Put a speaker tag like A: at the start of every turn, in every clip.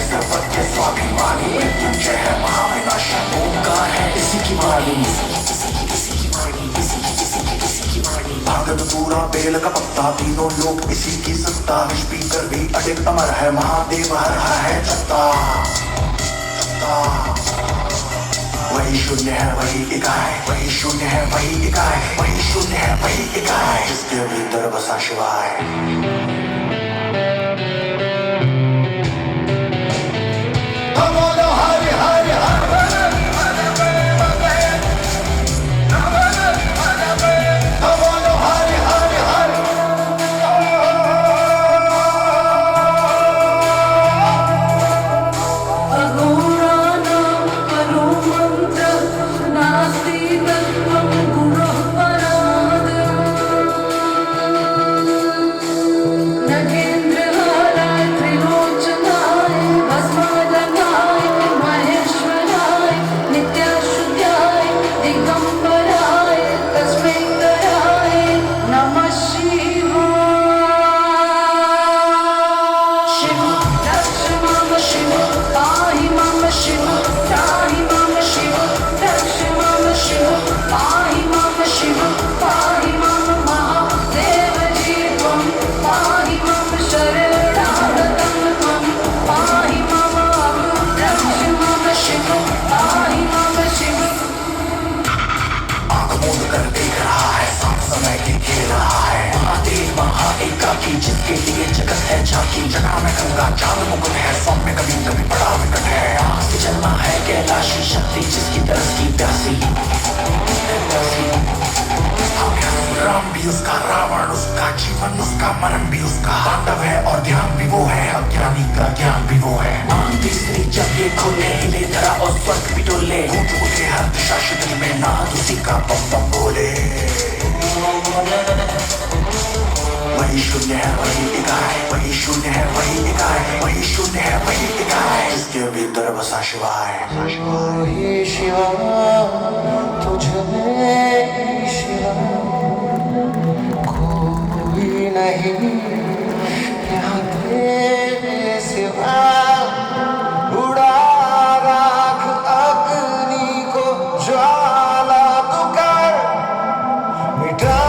A: सर्वज्ञ स्वाभिमानी मृत्युंजय है महाविनाशी ओंकार है इसी की वाणी भागत पूरा बेल का पत्ता तीनों लोग इसी की सत्ता निष्पीकर भी अडिग अमर है महादेव हर है सत्ता वही शून्य है वही इकाई वही शून्य है वही इकाई वही शून्य है वही इकाई जिसके भीतर बसा शिवाय जिसके लिए जगत है झांकी जना में गंगा चांद मुकुट है सौम्य कभी कभी बड़ा विकट है आग से जन्मा है कैलाशी शक्ति जिसकी तरस की प्यासी राम भी उसका रावण उसका जीवन उसका मरण भी उसका तांडव है और ध्यान भी वो है अज्ञानी का ज्ञान भी वो है तीसरी जब ये खोले हिले धरा और स्वर्ग भी डोले गूंज उठे हर दिशा शिथिल में नाद उसी का बम बम बोले वही शून्य है वही इकाई वही शून्य है वही इकाई वही शून्य है वही इकाई जिसके भीतर बसा शिवाय
B: वही शिवा तुझमें शिवा कोई नहीं यहाँ तेरे सिवा उड़ा राख अग्नि को ज्वाला तू कर मिटा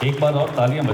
C: एक बार और तालियां बजा